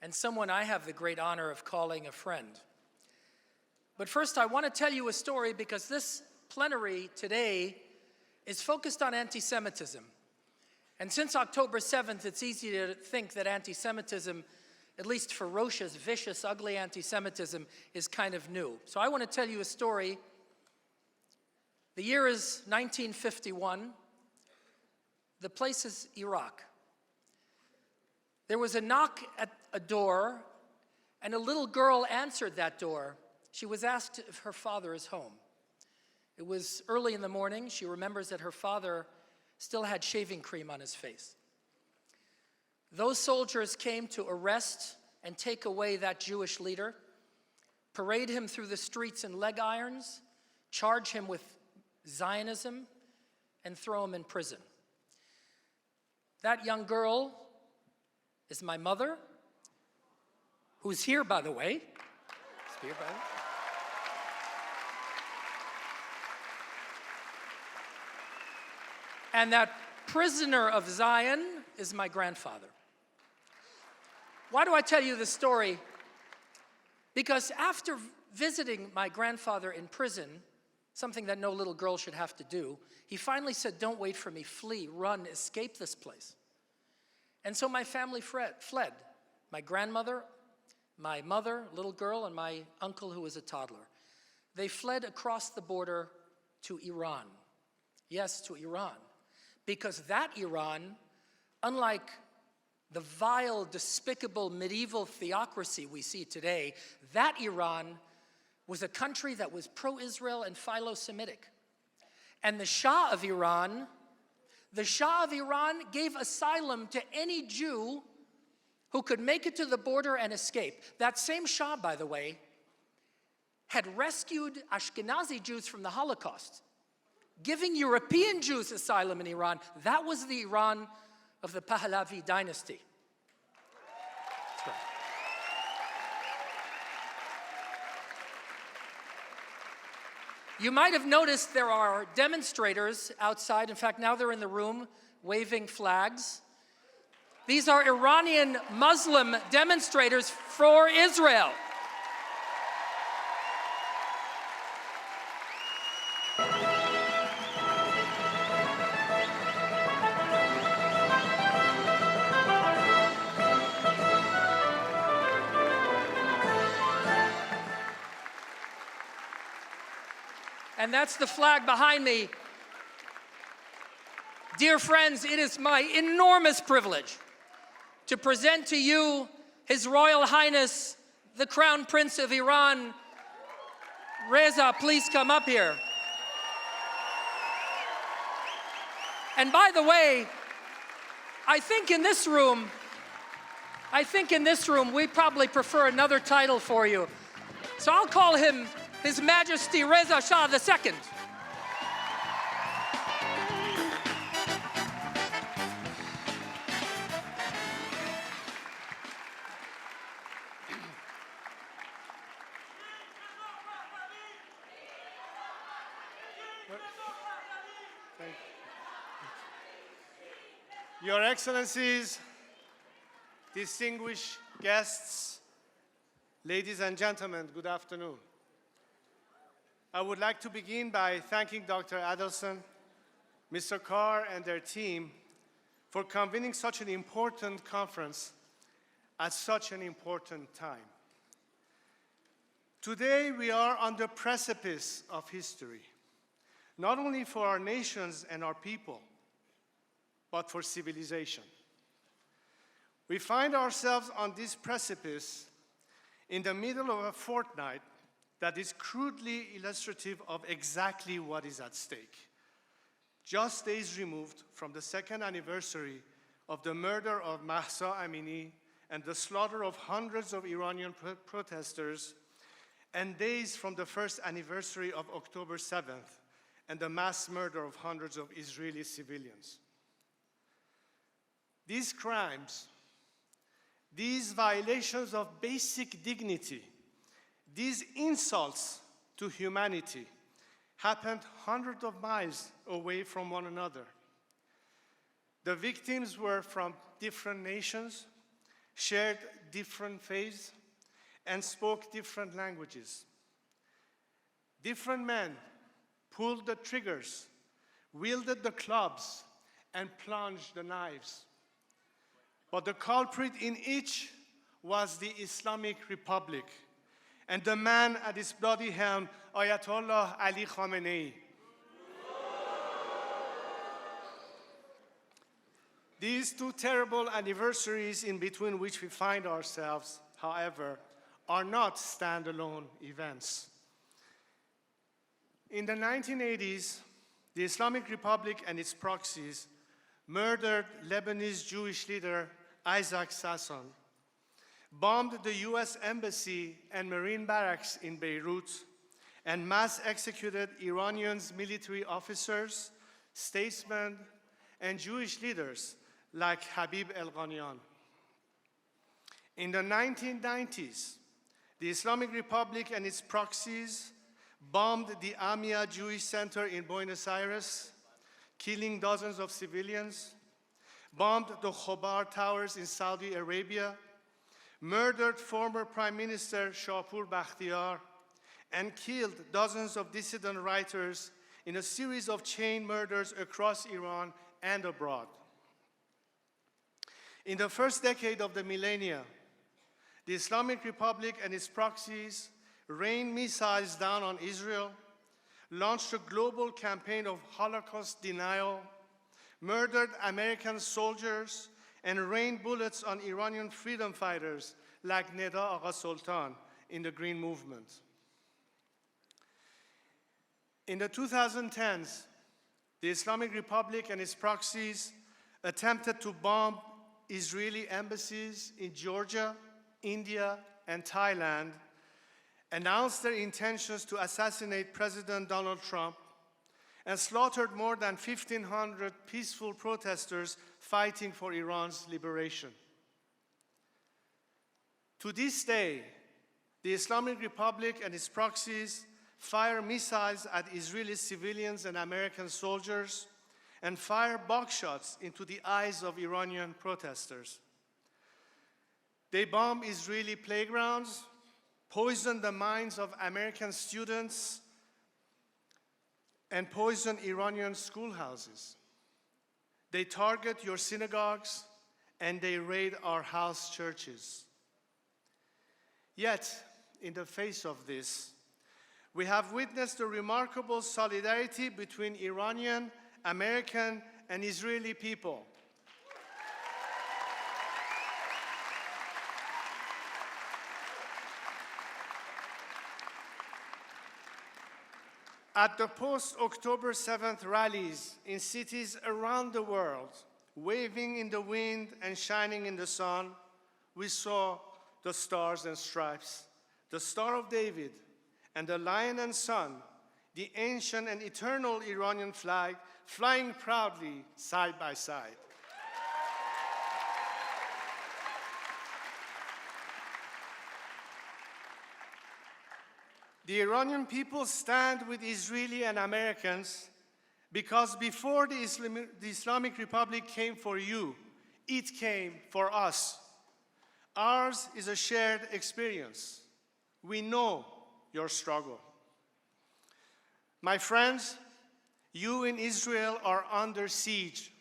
and someone I have the great honor of calling a friend. But first, I want to tell you a story because this plenary today is focused on anti-Semitism. And since October 7th, it's easy to think that anti-Semitism, at least ferocious, vicious, ugly anti-Semitism, is kind of new. So I want to tell you a story. The year is 1951. The place is Iraq. There was a knock at a door, and a little girl answered that door. She was asked if her father is home. It was early in the morning. She remembers that her father still had shaving cream on his face. Those soldiers came to arrest and take away that Jewish leader, parade him through the streets in leg irons, charge him with Zionism, and throw him in prison. That young girl is my mother, who's here, by the way. She's here, by the way. And that prisoner of Zion is my grandfather. Why do I tell you this story? Because after visiting my grandfather in prison, something that no little girl should have to do, he finally said, "Don't wait for me, flee, run, escape this place." And so my family fled. My grandmother, my mother, little girl, and my uncle who was a toddler. They fled across the border to Iran. Yes, to Iran. Because that Iran, unlike the vile, despicable medieval theocracy we see today, that Iran was a country that was pro-Israel and philo-Semitic. And the Shah of Iran gave asylum to any Jew who could make it to the border and escape. That same Shah, by the way, had rescued Ashkenazi Jews from the Holocaust, giving European Jews asylum in Iran. That was the Iran of the Pahlavi dynasty. That's right. You might have noticed there are demonstrators outside. In fact, now they're in the room waving flags. These are Iranian Muslim demonstrators for Israel. And that's the flag behind me. Dear friends, it is my enormous privilege to present to you His Royal Highness, the Crown Prince of Iran. Reza, please come up here. And by the way, I think in this room, we probably prefer another title for you. So I'll call him His Majesty Reza Shah II. Your Excellencies, distinguished guests, ladies and gentlemen, good afternoon. I would like to begin by thanking Dr. Adelson, Mr. Carr, and their team for convening such an important conference at such an important time. Today, we are on the precipice of history, not only for our nations and our people, but for civilization. We find ourselves on this precipice in the middle of a fortnight that is crudely illustrative of exactly what is at stake. Just days removed from the second anniversary of the murder of Mahsa Amini and the slaughter of hundreds of Iranian protesters, and days from the first anniversary of October 7th and the mass murder of hundreds of Israeli civilians. These crimes, these violations of basic dignity, these insults to humanity happened hundreds of miles away from one another. The victims were from different nations, shared different faiths, and spoke different languages. Different men pulled the triggers, wielded the clubs, and plunged the knives. But the culprit in each was the Islamic Republic, and the man at its bloody helm, Ayatollah Ali Khamenei. These two terrible anniversaries in between which we find ourselves, however, are not standalone events. In the 1980s, the Islamic Republic and its proxies murdered Lebanese Jewish leader Isaac Sasson, bombed the US Embassy and Marine barracks in Beirut, and mass executed Iranians, military officers, statesmen, and Jewish leaders like Habib el-Ghanian. In the 1990s, the Islamic Republic and its proxies bombed the Amia Jewish Center in Buenos Aires, killing dozens of civilians, bombed the Khobar Towers in Saudi Arabia, murdered former Prime Minister Shapur Bakhtiar, and killed dozens of dissident writers in a series of chain murders across Iran and abroad. In the first decade of the millennia, the Islamic Republic and its proxies rained missiles down on Israel, launched a global campaign of Holocaust denial, murdered American soldiers, and rained bullets on Iranian freedom fighters like Neda Agha Sultan in the Green Movement. In the 2010s, the Islamic Republic and its proxies attempted to bomb Israeli embassies in Georgia, India, and Thailand, announced their intentions to assassinate President Donald Trump, and slaughtered more than 1,500 peaceful protesters fighting for Iran's liberation. To this day, the Islamic Republic and its proxies fire missiles at Israeli civilians and American soldiers, and fire buckshots into the eyes of Iranian protesters. They bomb Israeli playgrounds, poison the minds of American students, and poison Iranian schoolhouses. They target your synagogues, and they raid our house churches. Yet, in the face of this, we have witnessed a remarkable solidarity between Iranian, American, and Israeli people. At the post-October 7th rallies in cities around the world, waving in the wind and shining in the sun, we saw the stars and stripes, the Star of David, and the Lion and Sun, the ancient and eternal Iranian flag, flying proudly side by side. The Iranian people stand with Israeli and Americans because before the Islamic Republic came for you, it came for us. Ours is a shared experience. We know your struggle. My friends, you in Israel are under siege.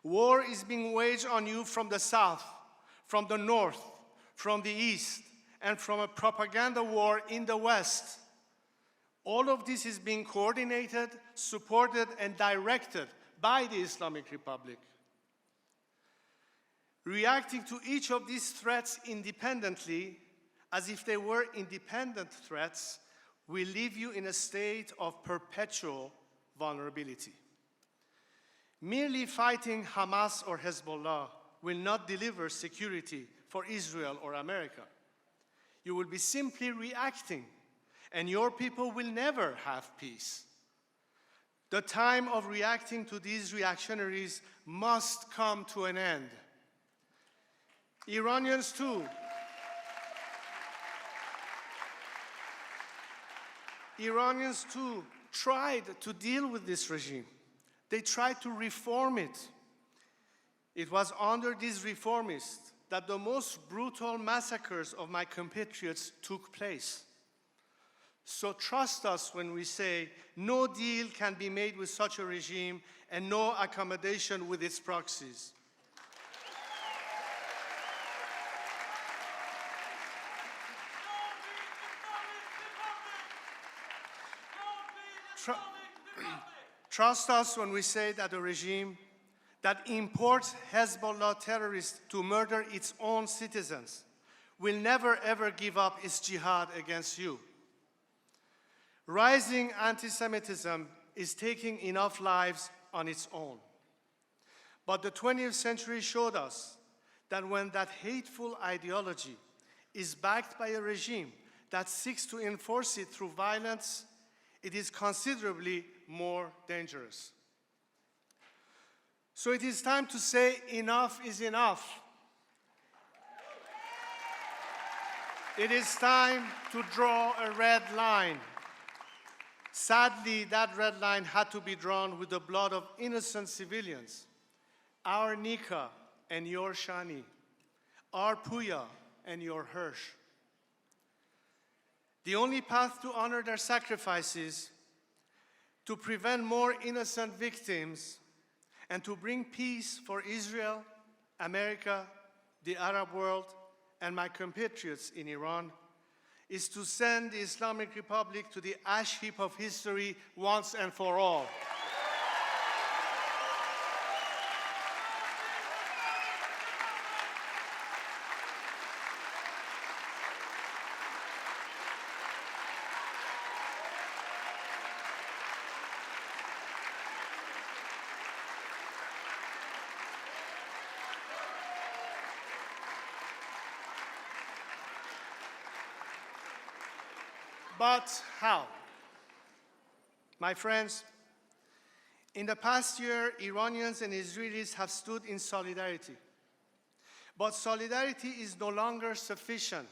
War is being waged on you from the south, from the north, from the east, and from a propaganda war in the West. All of this is being coordinated, supported, and directed by the Islamic Republic. Reacting to each of these threats independently, as if they were independent threats, will leave you in a state of perpetual vulnerability. Merely fighting Hamas or Hezbollah will not deliver security for Israel or America. You will be simply reacting, and your people will never have peace. The time of reacting to these reactionaries must come to an end. Iranians too tried to deal with this regime. They tried to reform it. It was under these reformists that the most brutal massacres of my compatriots took place. So trust us when we say no deal can be made with such a regime and no accommodation with its proxies. Trust us when we say that a regime that imports Hezbollah terrorists to murder its own citizens will never ever give up its jihad against you. Rising anti-Semitism is taking enough lives on its own. But the 20th century showed us that when that hateful ideology is backed by a regime that seeks to enforce it through violence, it is considerably more dangerous. So it is time to say enough is enough. It is time to draw a red line. Sadly, that red line had to be drawn with the blood of innocent civilians. Our Nika and your Shani, our Puya and your Hirsch. The only path to honor their sacrifices, to prevent more innocent victims, and to bring peace for Israel, America, the Arab world, and my compatriots in Iran, is to send the Islamic Republic to the ash heap of history once and for all. But how? My friends, in the past year, Iranians and Israelis have stood in solidarity. But solidarity is no longer sufficient.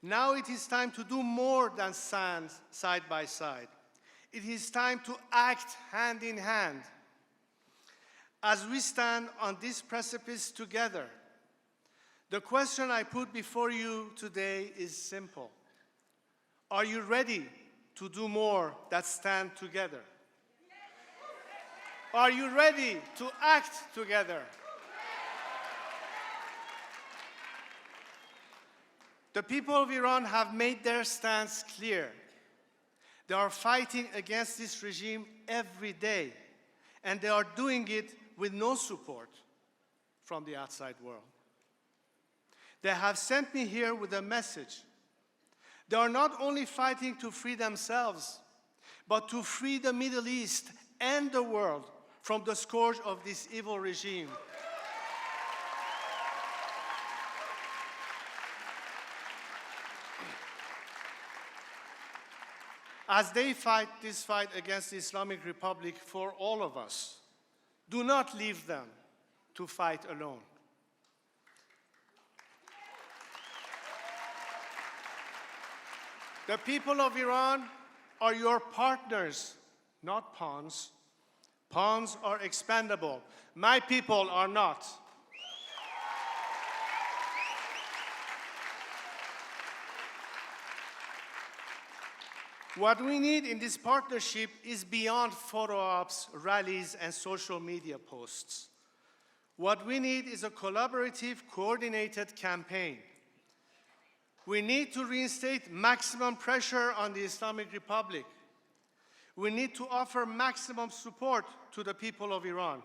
Now it is time to do more than stand side by side. It is time to act hand in hand. As we stand on this precipice together, the question I put before you today is simple. Are you ready to do more than stand together? Are you ready to act together? The people of Iran have made their stance clear. They are fighting against this regime every day, and they are doing it with no support from the outside world. They have sent me here with a message. They are not only fighting to free themselves, but to free the Middle East and the world from the scourge of this evil regime. As they fight this fight against the Islamic Republic for all of us, do not leave them to fight alone. The people of Iran are your partners, not pawns. Pawns are expendable. My people are not. What we need in this partnership is beyond photo ops, rallies, and social media posts. What we need is a collaborative, coordinated campaign. We need to reinstate maximum pressure on the Islamic Republic. We need to offer maximum support to the people of Iran.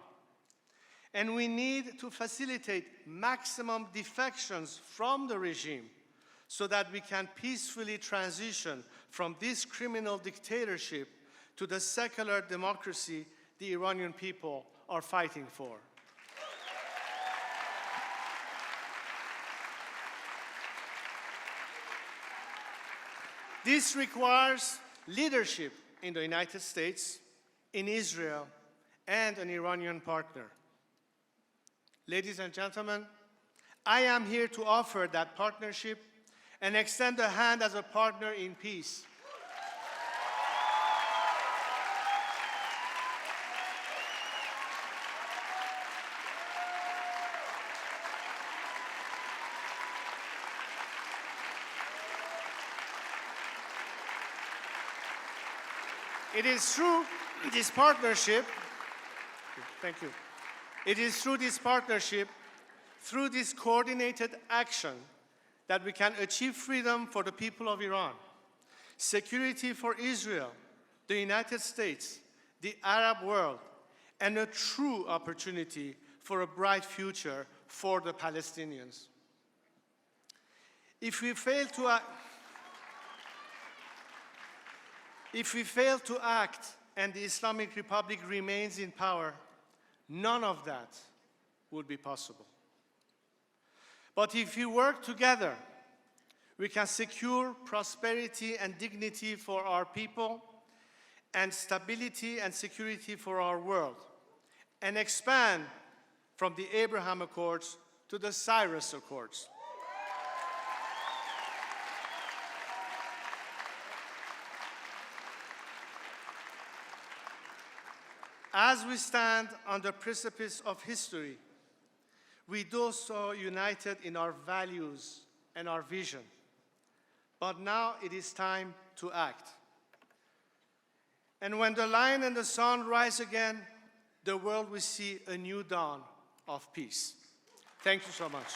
And we need to facilitate maximum defections from the regime so that we can peacefully transition from this criminal dictatorship to the secular democracy the Iranian people are fighting for. This requires leadership in the United States, in Israel, and an Iranian partner. Ladies and gentlemen, I am here to offer that partnership and extend a hand as a partner in peace. It is through this partnership, thank you. It is through this partnership, through this coordinated action, that we can achieve freedom for the people of Iran, security for Israel, the United States, the Arab world, and a true opportunity for a bright future for the Palestinians. If we fail to act and the Islamic Republic remains in power, none of that would be possible. But if we work together, we can secure prosperity and dignity for our people and stability and security for our world, and expand from the Abraham Accords to the Cyrus Accords. As we stand on the precipice of history, we do so united in our values and our vision. But now it is time to act. And when the lion and the sun rise again, the world will see a new dawn of peace. Thank you so much.